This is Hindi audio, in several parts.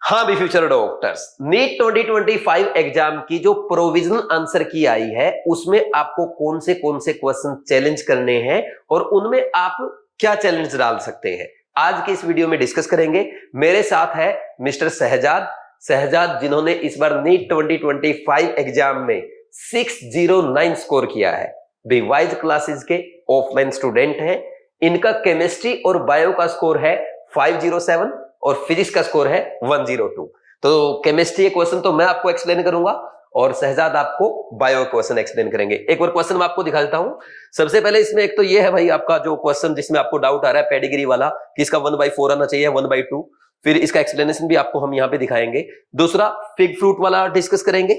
हाँ भी फ्यूचर डॉक्टर्स, नीट 2025 एग्जाम की जो प्रोविजनल आंसर की आई है उसमें आपको कौन से क्वेश्चन चैलेंज करने हैं और उनमें आप क्या चैलेंज डाल सकते हैं, आज के इस वीडियो में डिस्कस करेंगे। मेरे साथ है मिस्टर शहजाद जिन्होंने इस बार नीट 2025 एग्जाम में 609 स्कोर किया है। रिवाइज क्लासेस के ऑफलाइन स्टूडेंट हैं। इनका केमिस्ट्री और बायो का स्कोर है 507 और फिजिक्स का स्कोर है 102। तो केमिस्ट्री क्वेश्चन तो मैं आपको एक्सप्लेन करूंगा और शहजाद आपको बायो क्वेश्चन एक्सप्लेन करेंगे। एक बार क्वेश्चन मैं आपको दिखा देता हूं। सबसे पहले इसमें एक तो ये है भाई आपका जो क्वेश्चन जिसमें आपको डाउट आ रहा है पेडिग्री वाला कि इसका 1/4 आना चाहिए 1/2, फिर इसका एक्सप्लेनेशन भी आपको हम यहाँ पे दिखाएंगे। दूसरा फिग फ्रूट वाला डिस्कस करेंगे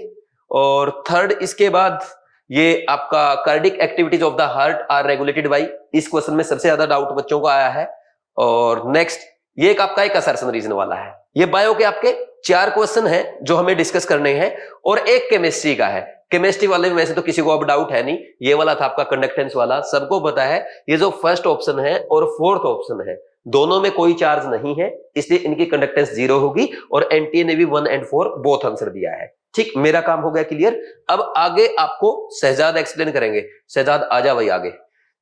और थर्ड इसके बाद ये आपका cardiac activities of the heart are regulated by, इस क्वेश्चन में सबसे ज्यादा डाउट बच्चों को आया है। और नेक्स्ट ये एक आपका एक असर्शन रीजन वाला है। ये बायो के आपके 4 क्वेश्चन हैं जो हमें डिस्कस करने हैं और एक केमिस्ट्री का है। केमिस्ट्री वाले में वैसे तो किसी को अब डाउट है नहीं, ये वाला था आपका कंडक्टेंस वाला, सबको पता है। ये जो फर्स्ट ऑप्शन है और फोर्थ ऑप्शन है दोनों में कोई चार्ज नहीं है, इसलिए इनकी कंडक्टेंस 0 होगी और एनटीए ने भी 1 और 4 बोथ आंसर दिया है। ठीक, मेरा काम हो गया क्लियर। अब आगे आपको शहजाद एक्सप्लेन करेंगे। शहजाद आजा भाई आगे।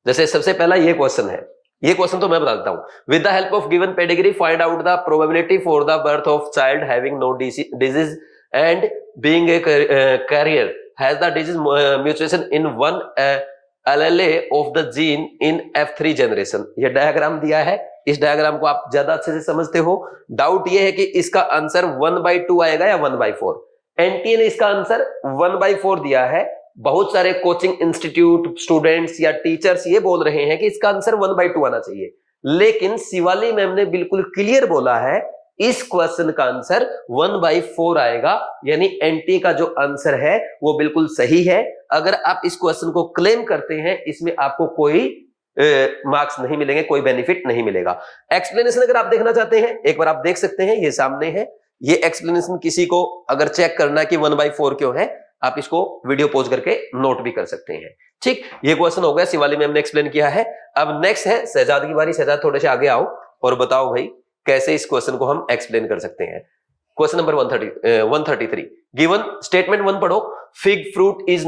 जैसे सबसे पहला ये क्वेश्चन है, ये क्वेश्चन तो मैं बता देता हूं। With the help of given pedigree find out the probability for the birth of child having no disease and being a carrier has the disease mutation in one allele of the gene in F3 generation. ये डायग्राम दिया है, इस डायग्राम को आप ज्यादा अच्छे से समझते हो। डाउट ये है कि इसका आंसर 1/2 आएगा या 1/4। एनटीए ने इसका आंसर 1/4 दिया है। बहुत सारे कोचिंग इंस्टीट्यूट स्टूडेंट्स या टीचर्स ये बोल रहे हैं कि इसका आंसर 1/2 आना चाहिए, लेकिन शिवाली मैम ने बिल्कुल क्लियर बोला है इस क्वेश्चन का आंसर 1/4 आएगा, यानी एनटीए का जो आंसर है वो बिल्कुल सही है। अगर आप इस क्वेश्चन को क्लेम करते हैं इसमें आपको कोई मार्क्स नहीं मिलेंगे, कोई बेनिफिट नहीं मिलेगा। एक्सप्लेनेशन अगर आप देखना चाहते हैं एक बार आप देख सकते हैं, ये सामने है। ये एक्सप्लेनेशन किसी को अगर चेक करना है कि 1/4 क्यों है, आप इसको वीडियो पॉज करके नोट भी कर सकते हैं। ठीक, ये क्वेश्चन हो गया, शिवाली मैम ने एक्सप्लेन किया है। अब नेक्स्ट है शहजाद की बारी। शहजाद थोड़े से आगे आओ और बताओ भाई कैसे इस क्वेश्चन को हम एक्सप्लेन कर सकते हैं। क्वेश्चन नंबर 133 गिवन स्टेटमेंट 1 पढ़ो। Fig fruit is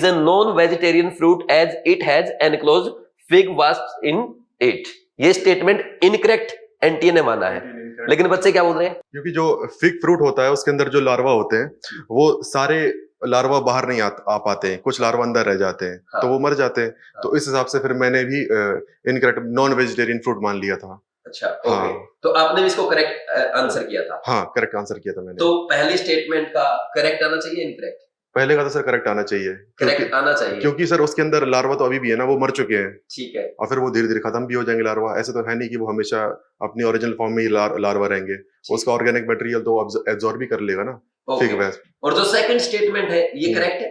a non vegetarian fruit as it has enclosed fig wasp in it. ये स्टेटमेंट इनकरेक्ट एनटीए ने माना है, लेकिन बच्चे क्या बोल रहे हैं? क्योंकि जो फिग फ्रूट होता है उसके अंदर जो लार्वा होते हैं वो सारे लार्वा बाहर नहीं आ पाते हैं, कुछ लार्वा अंदर रह जाते हैं। हाँ। तो वो मर जाते हैं। हाँ। तो इस हिसाब से फिर मैंने भी इनकरेक्ट नॉन वेजिटेरियन फ्रूट मान लिया था। अच्छा, हाँ। ओके। तो आपने भी इसको करेक्ट आंसर किया था? हाँ, करेक्ट आंसर किया था मैंने। तो पहली स्टेटमेंट का करेक्ट आना चाहिए इनकरेक्ट? पहले का तो सर करेक्ट आना चाहिए। करेक्ट आना चाहिए क्योंकि सर उसके अंदर लार्वा तो अभी भी है ना, वो मर चुके हैं। ठीक है। और फिर वो धीरे धीरे खत्म भी हो जाएंगे लार्वा। ऐसे तो है नहीं कि वो हमेशा अपनी ओरिजिनल फॉर्म में ही लार्वा रहेंगे। उसका ऑर्गेनिक मटेरियल तो एब्जॉर्ब भी कर लेगा ना फिग वेस्प। और जो सेकंड स्टेटमेंट है ये करेक्ट है?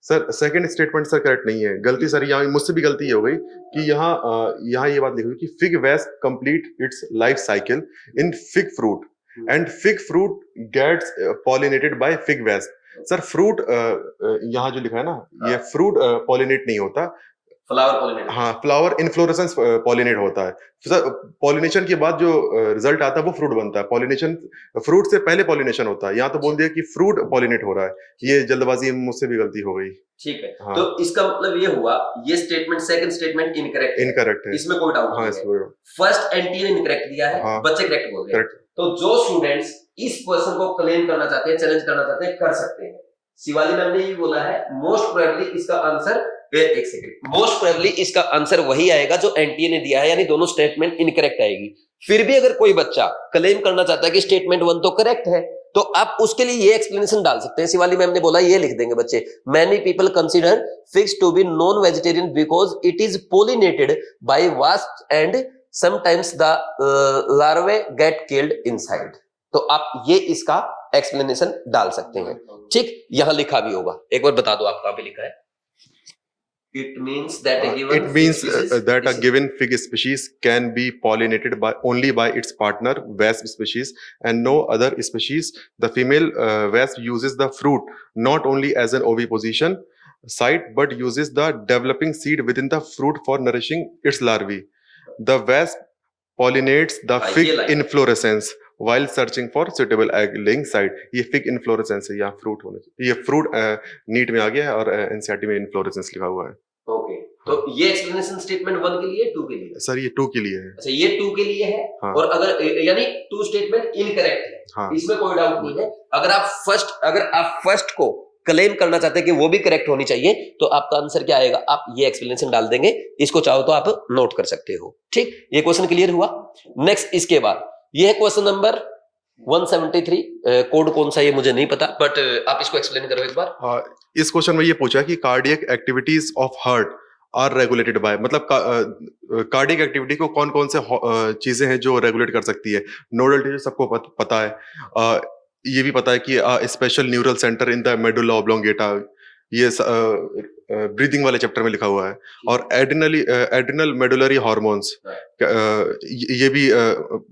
Sir second statement sir correct नहीं है, गलती सर यहाँ मुझसे भी गलती हो गई कि यहाँ ये बात लिखी हुई कि fig wasp complete its life cycle in fig fruit and fig fruit gets pollinated by fig wasp. Sir fruit यहाँ जो लिखा है ना, ये फ्रूट पॉलिनेट नहीं होता, फ्लावर पॉलिनेट। हाँ, फ्लावर इन्फ्लोरेसेंस पॉलिनेट होता है। सर पॉलिनेशन के बाद जो रिजल्ट आता है वो फ्रूट बनता है। पॉलिनेशन फ्रूट से पहले पॉलिनेशन होता है। यहाँ तो बोल दिया कि फ्रूट पॉलिनेट हो रहा है। ये जल्दबाजी में मुझसे भी गलती हो गई। ठीक है। हाँ। तो इसका मतलब ये हुआ ये स्टेटमेंट सेकंड स्टेटमेंट इनकरेक्ट है, इसमें कोई डाउट नहीं है। फर्स्ट एनटीए ने इनकरेक्ट दिया है, हाँ। बच्चे करेक्ट बोल रहे हैं। तो जो स्टूडेंट्स इस क्वेश्चन को क्लेम करना चाहते हैं, चैलेंज करना चाहते हैं, कर सकते हैं। शिवाली मैम ने ये बोला है मोस्ट प्रोबेबली इसका आंसर, एक सेकंड, मोस्ट प्रोबेबली इसका आंसर वही आएगा जो एनटीए ने दिया है, यानी दोनों स्टेटमेंट इनकरेक्ट आएगी। फिर भी अगर कोई बच्चा क्लेम करना चाहता है कि स्टेटमेंट 1 तो करेक्ट है, तो आप उसके लिए ये एक्सप्लेनेशन डाल सकते हैं। शिवाली मैम ने बोला ये लिख देंगे बच्चे, many people consider figs to be non vegetarian because it is pollinated by wasp and sometimes the larvae get killed inside. तो आप ये इसका एक्सप्लेनेशन डाल सकते हैं। ठीक, यहां लिखा भी होगा, एक बार बता दो आप कहां पे लिखा है। It means that a given fig species can be pollinated only by its partner wasp species and no other species. The female wasp uses the fruit not only as an oviposition site but uses the developing seed within the fruit for nourishing its larvae. The wasp pollinates the fig inflorescence while searching for suitable egg laying site। ये फिग इन्फ्लोरेसेंस है, यहाँ फ्रूट होने चाहिए, ये फ्रूट नीट में आ गया है और एनसीईआरटी में इन्फ्लोरेसेंस लिखा हुआ है। ओके, तो ये एक्सप्लेनेशन स्टेटमेंट 1 के लिए, 2 के लिए? सर ये 2 के लिए है। अच्छा, ये 2 के लिए है। हाँ। और अगर यानी 2 स्टेटमेंट इनकरेक्ट है। हाँ। इसमें कोई डाउट नहीं है। अगर आप फर्स्ट को क्लेम करना चाहते हैं कि वो भी करेक्ट होनी चाहिए, तो आपका आंसर क्या आएगा? आप ये एक्सप्लेनेशन डाल देंगे। इसको चाहो तो आप नोट कर सकते हो। ठीक, ये क्वेश्चन क्लियर हुआ। नेक्स्ट, इसके बाद ये है क्वेश्चन नंबर 173। कोड कौन सा ये मुझे नहीं पता, बट आप इसको एक्सप्लेन करो एक बार। हाँ, इस क्वेश्चन में ये पूछा कि cardiac activities of heart are regulated by, मतलब कार्डियक एक्टिविटी को कौन कौन से चीजें हैं जो रेगुलेट कर सकती है। नोडल टिश्यू सबको पता है। ये भी पता है कि special neural centre in the medulla oblongata, ये ब्रीदिंग वाले चैप्टर में लिखा हुआ है। और एड्रिनल मेडुलरी हार्मोन्स ये भी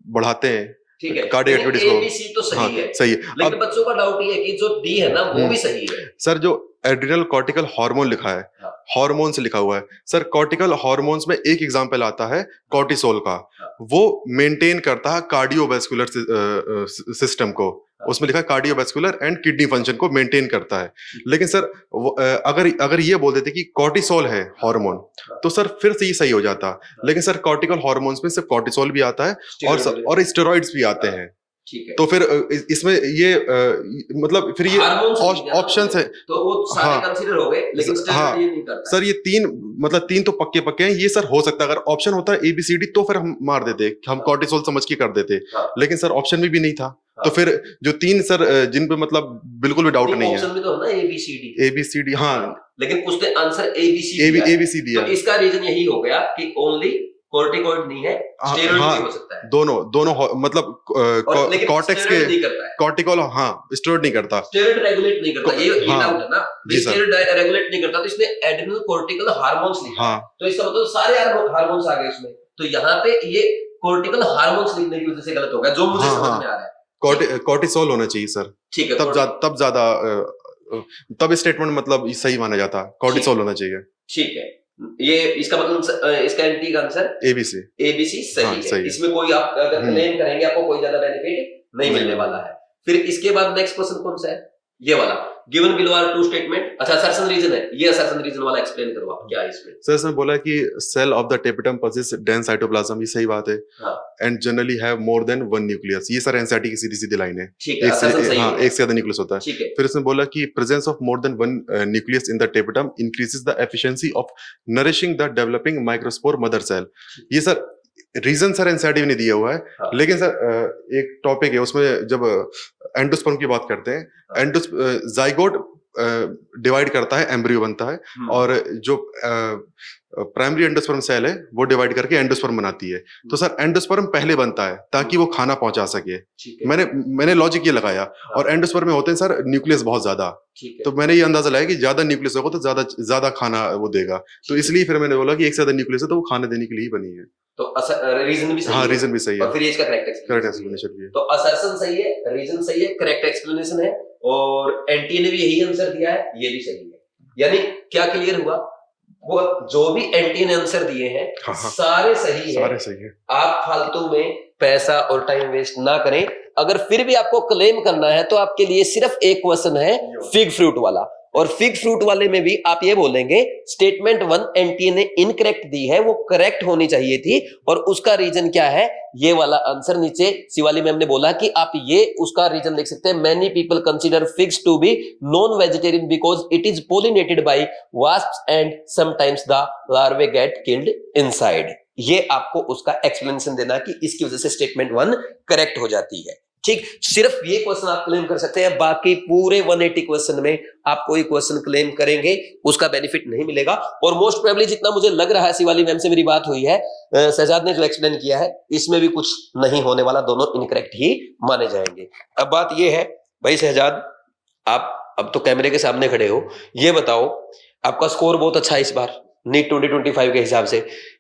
बढ़ाते हैं ठीक है, कार्डियक एक्टिविटीज को। ABC तो सही हाँ, है, सही है। लेकिन बच्चों का डाउट ये है कि जो डी है ना वो भी सही है। सर जो एड्रिनल कॉर्टिकल हार्मोन लिखा है, हार्मोन्स लिखा हुआ है सर, कॉर्टिकल हार्मोन्स में एक एग्जांपल आता है कॉर्टिसोल का। वो मेंटेन करता है कार्डियोवैस्कुलर सिस्टम को, उसमें लिखा है कार्डियोवैस्कुलर एंड किडनी फंक्शन को मेंटेन करता है। लेकिन सर अगर ये बोल देते कि कॉर्टिसोल है हार्मोन, तो सर फिर से ये सही हो जाता। लेकिन सर कॉर्टिकल हार्मोन्स में सिर्फ कॉर्टिसोल भी आता है और स्टेरॉइड्स भी आते हैं। ठीक है, तो फिर इसमें ये मतलब फिर ये ऑप्शंस है, तो वो सारे कंसीडर हो गए, लेकिन हाँ ये नहीं करता। सर ये तीन तो पक्के हैं। ये सर हो सकता है अगर ऑप्शन होता है ABCD तो फिर हम मार देते, हम कॉर्टिसोल समझ के कर देते। लेकिन सर ऑप्शन में भी नहीं था। तो फिर जो 3 सर जिन पे मतलब बिल्कुल भी डाउट नहीं है, ऑप्शन में तो है ना ABCD, हाँ, लेकिन उसने आंसर ABC दिया। तो इसका रीजन यही हो गया कि ओनली कॉर्टिकॉइड नहीं है, स्टेरॉइड भी हो सकता है। दोनों मतलब कॉर्टेक्स के कॉर्टिकॉल, हाँ, स्टेरॉइड नहीं करता, स्टेरॉइड रेगुलेट नहीं करता। ये डाउट है ना, स्टेरॉइड रेगुलेट नहीं करता, तो इसने एड्रिनल कॉर्टिकल हार्मोन्स लिखा। तो इसका मतलब सारे हार्मोन्स आ गए इसमें। तो यहाँ पे ये कॉर्टिकल हार्मोन्स लिखने की वजह से गलत हो गया, जो मुझे समझ में आ रहा है। कॉर्टिसोल होना चाहिए सर। ठीक है, तब स्टेटमेंट मतलब सही माना जाता, कॉर्टिसोल होना चाहिए। ठीक है, ये इसका मतलब इसका एंटी का आंसर ABC सही है। इसमें कोई आप अगर क्लेम करेंगे आपको कोई ज्यादा बेनिफिट नहीं मिलने वाला है। फिर इसके बाद नेक्स्ट क्वेश्चन कौन सा है? ये वाला, गिवन बिलो आर 2 स्टेटमेंट। अच्छा, असर्शन रीजन है, ये असर्शन रीजन वाला एक्सप्लेन करो आप, क्या है इसमें? सर इसमें बोला कि cell of the tapetum possess dense cytoplasm, ये सही बात है, and generally have more than 1 nucleus. ये सर एनसीईआरटी की सीधी लाइन है, एक से ज्यादा न्यूक्लियस होता है। फिर इसमें बोला कि presence of more than 1 nucleus in the tapetum increases the efficiency of nourishing the developing microspore mother cell. ये सर रीजन सर एनसीईआरटी ने दिया हुआ है। लेकिन सर एक टॉपिक है उसमें, जब एंडोस्पर्म की बात करते हैं, जाइगोट डिवाइड करता है, एम्ब्रियो बनता है, और जो प्राइमरी एंडोस्पर्म सेल है वो डिवाइड करके एंडोस्पर्म बनाती है। तो सर एंडोस्पर्म पहले बनता है ताकि वो खाना पहुंचा सके। मैंने लॉजिक ये लगाया, और एंडोस्पर्म में होते हैं सर न्यूक्लियस बहुत ज्यादा, तो मैंने ये अंदाजा लगाया कि ज्यादा न्यूक्लियस होगा तो ज्यादा खाना वो देगा। तो इसलिए फिर मैंने बोला कि एक से ज्यादा न्यूक्लियस है तो वो खाना देने के लिए ही बनी है। तो रीजन भी सही है। हाँ, रीजन भी सही है, और फिर इसका करेक्ट एक्सप्लेनेशन भी है। तो असर्शन सही है, रीजन सही है, करेक्ट एक्सप्लेनेशन है, और एनटी ने भी यही आंसर दिया है, ये भी सही है। यानी क्या क्लियर हुआ? वो जो भी एनटी ने आंसर दिए हैं, सारे सही है। आप फालतू में पैसा और टाइम वेस्ट ना करें। अगर फिर भी आपको क्लेम करना है तो आपके लिए सिर्फ एक क्वेश्चन है, फिग फ्रूट वाला। और फिग फ्रूट वाले में भी आप ये बोलेंगे स्टेटमेंट 1 एनटीए ने इनकरेक्ट दी है, वो करेक्ट होनी चाहिए थी, और उसका रीजन क्या है? ये वाला आंसर नीचे शिवाली मैम ने बोला कि आप ये उसका रीजन लिख सकते हैं, many people consider figs to be non vegetarian because it is pollinated by wasps and sometimes the larvae get killed inside. ये आपको उसका एक्सप्लेनेशन देना कि इसकी वजह से स्टेटमेंट 1 करेक्ट हो जाती है। ठीक, सिर्फ ये क्वेश्चन आप क्लेम कर सकते हैं, बाकी पूरे 180 क्वेश्चन में आप कोई क्वेश्चन क्लेम करेंगे उसका बेनिफिट नहीं मिलेगा। और मोस्ट प्रोबेबली जितना मुझे लग रहा है, शिवाली मैम से मेरी बात हुई है, शहजाद ने जो एक्सप्लेन किया है इसमें भी कुछ नहीं होने वाला, दोनों इनकरेक्ट ही माने जाएंगे। अब बात ये है भाई शहजाद, आप अब तो कैमरे के सामने खड़े हो, ये बताओ आपका स्कोर बहुत अच्छा है इस बार नीट 2025 के हिसाब से।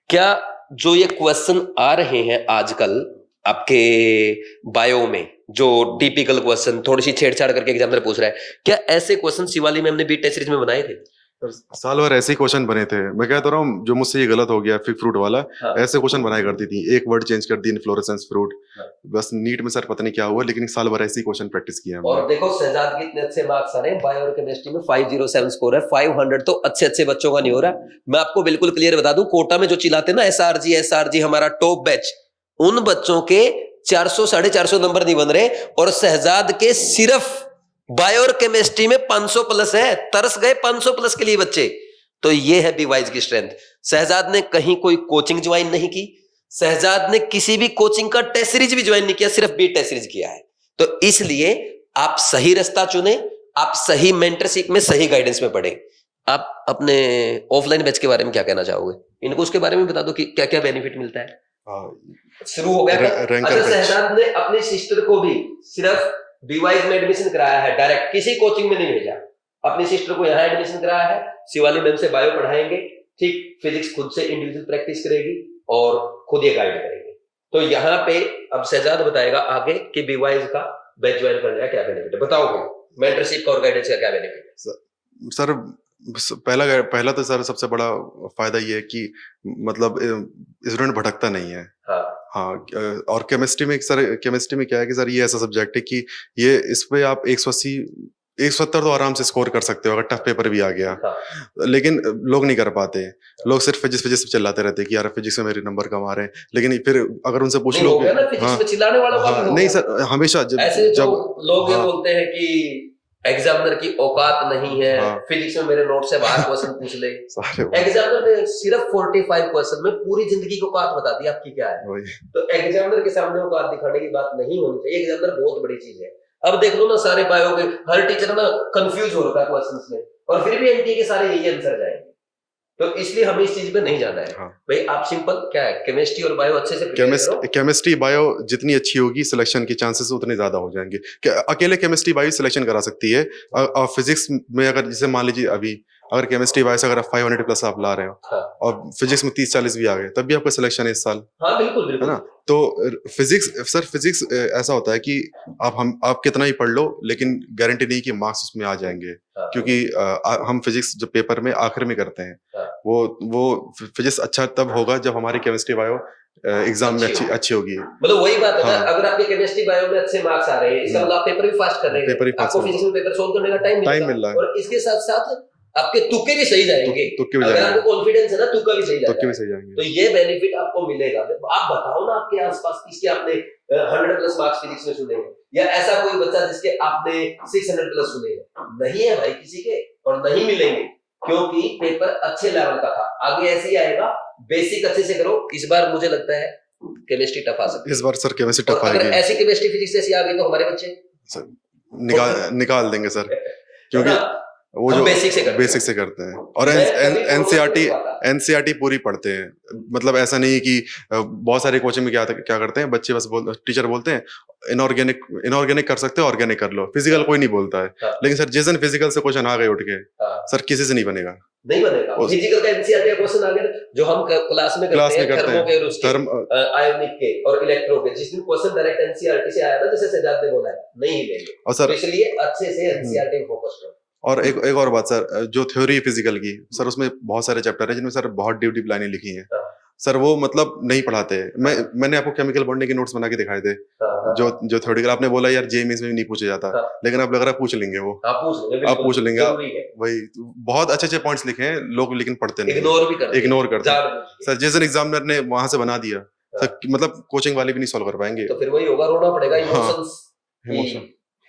क्या जो ये क्वेश्चन आ रहे हैं आजकल आपके बायो में, जो टिपिकल क्वेश्चन थोड़ी सी छेड़छाड़ करके एग्जामिनर पूछ रहा है, क्या ऐसे क्वेश्चन शिवाली मैम ने बीट टेस्ट सीरीज में बनाए थे? साल भर ऐसे ही क्वेश्चन बने थे। मैं कहता रहा हूँ जो मुझसे ये गलत हो गया फिग फ्रूट वाला, हाँ। ऐसे क्वेश्चन बनाया करती थी, एक वर्ड चेंज कर दी इनफ्लोरेसेंस फ्रूट। हाँ। बस नीट में सर पता नहीं क्या हुआ, लेकिन साल भर ऐसे ही क्वेश्चन प्रैक्टिस किया और हमने। देखो शहजाद के इतने अच्छे मार्क्स आ रहे हैं, बायो और केमिस्ट्री में 507 स्कोर है, 500 तो अच्छे अच्छे बच्चों का नहीं हो रहा। मैं आपको बिल्कुल क्लियर बता दूं, कोटा में जो चिल्लाते ना एसआरजी हमारा टॉप बैच, उन बच्चों के 400 450 नंबर नहीं बन रहे, और शहजाद के सिर्फ बायो और केमिस्ट्री में 500 प्लस है। तरस गए 500 प्लस के लिए बच्चे। तो ये है बीवाइज की स्ट्रेंथ। शहजाद ने कहीं कोई कोचिंग ज्वाइन नहीं की, शहजाद ने किसी भी कोचिंग का टेस्ट सीरीज भी ज्वाइन नहीं किया, सिर्फ बी टेस्ट सीरीज किया है। तो इसलिए आप सही रास्ता चुने, आप सही मेंटरशिप में सही गाइडेंस में पढ़े। आप अपने ऑफलाइन बैच के बारे में क्या कहना चाहोगे? इनको उसके बारे में बता दो कि क्या क्या बेनिफिट मिलता है। शुरू हो गया क्या? अच्छा, शहजाद ने अपने सिस्टर को भी सिर्फ बीवाइज में एडमिशन कराया है, डायरेक्ट किसी कोचिंग में नहीं भेजा। अपनी सिस्टर को यहाँ एडमिशन कराया है, शिवाली मैम से बायो पढ़ाएंगे, ठीक, फिजिक्स खुद से इंडिविजुअल प्रैक्टिस करेगी और खुद ये गाइड करेंगे। तो यहाँ पे अब शहजाद बताएगा आगे कि बीवाइज का बैच ज्वाइन करने का क्या बेनिफिट है। बताओ मेंटरशिप का और गाइडेंस का क्या बेनिफिट है? सर पहला तो सर सबसे बड़ा फायदा ये है कि मतलब स्टूडेंट भटकता नहीं है। हाँ, और केमिस्ट्री में क्या है कि सर ये ऐसा सब्जेक्ट है कि ये इस पे आप 170 तो आराम से स्कोर कर सकते हो अगर टफ पेपर भी आ गया। हाँ। लेकिन लोग नहीं कर पाते, लोग सिर्फ फिजिक्स चिल्लाते रहते हैं कि यार फिजिक्स में मेरे नंबर कम आ रहे हैं, लेकिन फिर अगर उनसे पूछ लो फिजिक्स में चिल्लाने वाला नहीं सर, हमेशा जब लोग ये बोलते हैं कि एग्जामिनर की औकात नहीं है, फिजिक्स में मेरे नोट से बाहर क्वेश्चन पूछ ले। एग्जामिनर ने सिर्फ 45 क्वेश्चन में पूरी जिंदगी की औकात बता दी आपकी क्या है। तो एग्जामिनर के सामने औकात दिखाने की बात नहीं होनी चाहिए। एग्जामिनर बहुत बड़ी चीज है। अब देख लो ना, सारे बायो के हर टीचर ना कंफ्यूज हो रखा है क्वेश्चंस में, और फिर भी एनटीए के सारे यही आंसर जाएंगे। तो इसलिए हमें इस चीज पे नहीं जाना है। भाई आप सिंपल क्या है, केमिस्ट्री और बायो अच्छे से केमिस्ट्री बायो जितनी अच्छी होगी सिलेक्शन के चांसेस उतने ज्यादा हो जाएंगे। अकेले केमिस्ट्री बायो सिलेक्शन करा सकती है, और फिजिक्स में अगर जैसे मान लीजिए अभी अगर केमिस्ट्री बायो से अगर 500 प्लस आप ला रहे हो, हाँ, और फिजिक्स में 30-40 भी आ गए, तब भी आपका सिलेक्शन है इस साल। हाँ, बिल्कुल बिल्कुल है ना। तो फिजिक्स ऐसा होता है कि आप कितना ही पढ़ लो, लेकिन गारंटी नहीं कि मार्क्स उसमें आ जाएंगे। हाँ, क्योंकि हम फिजिक्स जो पेपर में आखिर में करते हैं, हाँ, वो फिजिक्स अच्छा तब होगा जब हमारी केमिस्ट्री बायो एग्जाम में अच्छी होगी। मतलब वही बात है ना, अगर आपके केमिस्ट्री बायो में अच्छे मार्क्स आ रहे हैं, इसका मतलब आप पेपर भी फास्ट कर रहे हैं, आपको फिजिक्स में पेपर सोल्व करने का टाइम मिल रहा है, और इसके साथ साथ आपके तुक्के भी सही जाएंगे। अगर आपको कॉन्फिडेंस है ना, तुक्का भी सही जाएगा। तो ये बेनिफिट आपको मिलेगा। आप बताओ ना, आपके आसपास किसके आपने 100 प्लस मार्क्स फिजिक्स में सुने हैं, या ऐसा कोई बच्चा जिसके आपने 600 प्लस सुने हैं? नहीं है भाई किसी के, और नहीं मिलेंगे, क्योंकि पेपर अच्छे लेवल का था। आगे ऐसे ही आएगा, बेसिक अच्छे से करो। इस बार मुझे लगता है केमिस्ट्री टफ आ सकती है। इस बार सर केमिस्ट्री टफ आएगी। अगर ऐसी केमिस्ट्री फिजिक्स जैसी आ गई तो हमारे बच्चे निकाल देंगे सर, क्योंकि वो जो बेसिक से करते हैं, और एनसीईआरटी पूरी पढ़ते हैं। मतलब ऐसा नहीं कि बहुत सारे कोचिंग में क्या करते हैं बच्चे, बस टीचर बोलते हैं इनऑर्गेनिक कर सकते हो, ऑर्गेनिक कर लो, फिजिकल कोई नहीं बोलता है। हाँ। लेकिन सर जिस दिन फिजिकल से क्वेश्चन आ गए उठ के, हाँ, सर किसी से नहीं बनेगा। फिजिकल का एनसीईआरटी क्वेश्चन आ गया जो हम क्लास में करते हैं, आयोनिक के और इलेक्ट्रो के, जिस दिन क्वेश्चन डायरेक्ट एनसीईआरटी से आया था, जैसे शहजाद ने बोला है, नहीं मिलेंगे। और सर इसलिए अच्छे से एनसीईआरटी में फोकस करो। और एक और बात सर, जो थ्योरी फिजिकल की सर, उसमें बहुत सारे चैप्टर हैं जिनमें सर बहुत डीप लाइनें लिखी हैं। सर वो मतलब नहीं पढ़ाते। मैंने आपको केमिकल बॉन्डिंग के नोट्स बना के दिखाए थे, जो थ्योरेटिकल आपने बोला यार जेईई मेंस में भी नहीं पूछा जाता, लेकिन अब लग रहा है पूछ लेंगे वो। आप पूछ लेंगे वही बहुत अच्छे पॉइंट्स लिखे हैं लोग, लेकिन पढ़ते नहीं, इग्नोर करते हैं। सर जिस दिन एग्जामिनर ने वहां से बना दिया सर, मतलब कोचिंग वाले भी नहीं सॉल्व कर पाएंगे। तो फिर वही होगा, रोना पड़ेगा, इमोशंस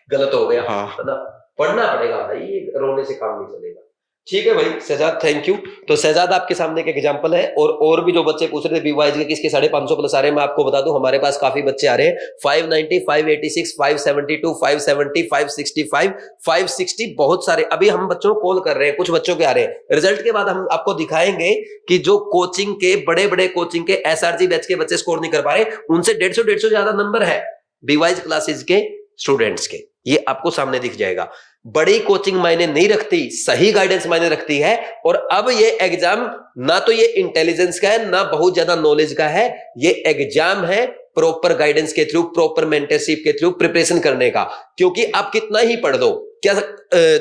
गलत हो गया, है ना, पढ़ना पड़ेगा भाई, रोने से काम नहीं चलेगा। ठीक है भाई शहजाद, थैंक यू। तो शहजाद आपके सामने एक एग्जांपल है, और भी जो बच्चे पूछ रहे थे बीवाइज के किसके 550 प्लस आ रहे हैं, मैं आपको बता दूं हमारे पास काफी बच्चे आ रहे हैं। 590, 586, 572, 570, 565, 560, बहुत सारे। अभी हम बच्चों को कॉल कर रहे हैं, कुछ बच्चों के आ रहे हैं। रिजल्ट के बाद हम आपको दिखाएंगे कि जो कोचिंग के बड़े कोचिंग के एसआरजी बैच के बच्चे स्कोर नहीं कर पा रहे, उनसे 150 ज्यादा नंबर है बीवाइज क्लासेज के स्टूडेंट्स के, ये आपको सामने दिख जाएगा। बड़ी कोचिंग मायने नहीं रखती, सही गाइडेंस मायने रखती है। और अब ये एग्जाम ना तो ये इंटेलिजेंस का है, ना बहुत ज्यादा नॉलेज का है, ये एग्जाम है प्रॉपर गाइडेंस के थ्रू, प्रॉपर मेंटरशिप के थ्रू प्रिपरेशन करने का। क्योंकि आप कितना ही पढ़ दो, क्या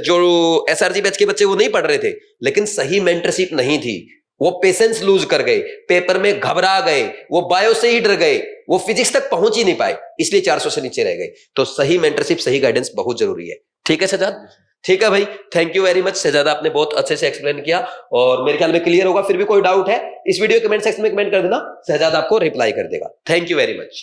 जो एसआरजी बैच के बच्चे वो नहीं पढ़ रहे थे, लेकिन सही मेंटरशिप नहीं थी, वो पेशेंस लूज कर गए, पेपर में घबरा गए, वो बायो से ही डर गए, वो फिजिक्स तक पहुंच ही नहीं पाए, इसलिए 400 से नीचे रह गए। तो सही मेंटरशिप, सही गाइडेंस बहुत जरूरी है। ठीक है शहजाद? ठीक है भाई, thank you very much Shahzad, आपने बहुत अच्छे से एक्सप्लेन किया और मेरे ख्याल में क्लियर होगा। फिर भी कोई डाउट है इस वीडियो कमेंट सेक्शन में कमेंट कर देना, शहजाद आपको रिप्लाई कर देगा। Thank you very much.